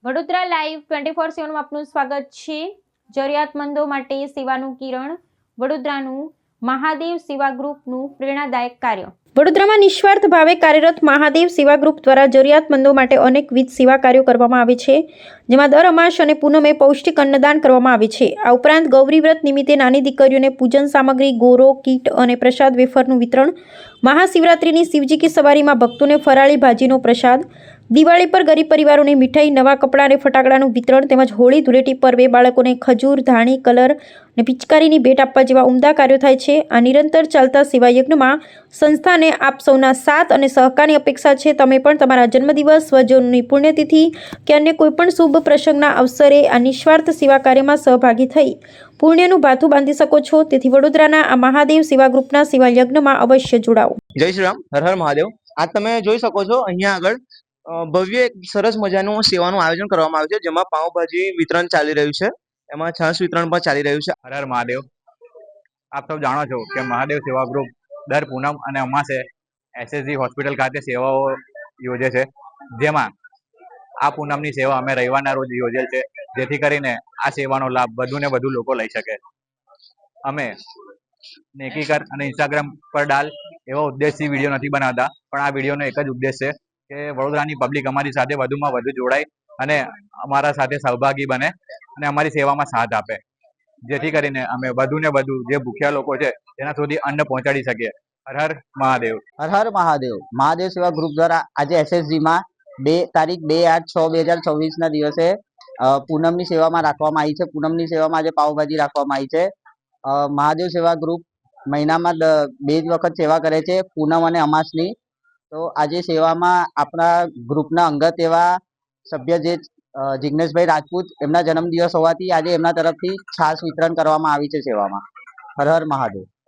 Vadodara live 24/7 માં આપનું સ્વાગત છે। જરૂરિયાતમંદો માટે સેવાનું કિરણ વડોદરાનું મહાદેવ સેવા ગ્રુપનું પ્રેરણાદાયક કાર્ય। વડોદરામાં નિસ્વાર્થ ભાવે કાર્યરત મહાદેવ સેવા ગ્રુપ દ્વારા જરૂરિયાતમંદો માટે અનેકવિધ સેવા કાર્યો કરવામાં આવે છે, જેમાં દર અમાસ અને પૂનમે પૌષ્ટિક અન્નદાન કરવામાં આવે છે। આ ઉપરાંત ગૌરી વ્રત નિમિત્તે નાની દીકરીઓને પૂજન સામગ્રી, ગોરો, કીટ અને પ્રસાદ વેફરનું વિતરણ, મહાશિવરાત્રિની શિવજી કી સવારીમાં ભક્તોને ફરાળી ભાજીનો પ્રસાદ, દિવાળી પર ગરીબ પરિવારોને મીઠાઈ, નવા કપડાં અને ફટાકડાનું વિતરણ તેમજ હોળી ધૂળેટી પર્વે બાળકોને ખજૂર, ધાણી, કલર અને પિચકારીની ભેટ આપવા જેવા ઉમદા કાર્યો થાય છે। આ નિરંતર ચાલતા સેવા યજ્ઞમાં સંસ્થાને આપ સૌના સાથ અને સહકારની અપેક્ષા છે। તમે પણ તમારા જન્મદિવસ, સ્વજનોની પુણ્યતિથિ કે અન્ય કોઈપણ શુભ પ્રસંગના અવસરે આ નિસ્વાર્થ સેવા કાર્યમાં સહભાગી થઈ પુણ્યનું ભાથું બાંધી શકો છો। તેથી વડોદરાના આ મહાદેવ સેવા ગ્રુપના સેવા યજ્ઞમાં અવશ્ય જોડાઓ। જય શ્રી રામ, હર હર મહાદેવ। आज તમે જોઈ શકો છો અહીંયા આગળ ભવ્ય એક સરસ મજાનું સેવાનું આયોજન કરવામાં આવ્યું છે, જેમાં પાઉંભાજી વિતરણ ચાલી રહ્યું છે, એમાં છાશ વિતરણ પણ ચાલી રહ્યું છે। હર હર મહાદેવ। આપ સૌ જાણો છો કે મહાદેવ સેવા ગ્રુપ દર પૂનમ અને અમાસે એસએસજી હોસ્પિટલ ખાતે સેવાઓ યોજે છે, જેમાં આ પૂનમની સેવા અમે રવિવારના રોજ યોજેલ છે, જેથી કરીને આ સેવાનો લાભ વધુ ને વધુ લોકો લઈ શકે। અમે નેકીકર અને ઇન્સ્ટાગ્રામ પર ડાલ એવો ઉદ્દેશથી વિડીયો નથી બનાવતા, પણ આ વિડીયોનો એક જ ઉદ્દેશ છે કે વડોદરાની પબ્લિક અમારી સાથે વધુમાં વધુ જોડાય અને અમારા સાથે સહભાગી બને અને અમારી સેવામાં સાથ આપે, જેથી કરીને અમે વધુ ને વધુ જે ભૂખ્યા લોકો છે તેના સુધી અન્ન પહોંચાડી શકીએ। હર હર મહાદેવ। હર હર મહાદેવ। મહાદેવ સેવા ગ્રુપ દ્વારા આજે એસએસજીમાં તારીખ 2/8/2024 દિવસે પૂનમની સેવામાં રાખવામાં આવી છે। પૂનમની સેવામાં આજે પાવભાજી રાખવામાં આવી છે। મહાદેવ સેવા ગ્રુપ મહિનામાં 2 જ વખત સેવા કરે છે, પૂનમ અને અમાસની। તો આજે સેવામાં આપણા ગ્રુપના અંગત એવા સભ્ય જે જિગ્નેશભાઈ રાજપૂત, એમના જન્મદિવસ હોવાથી આજે એમના તરફથી છાશ વિતરણ કરવામાં આવી છે સેવામાં। હર હર મહાદેવ।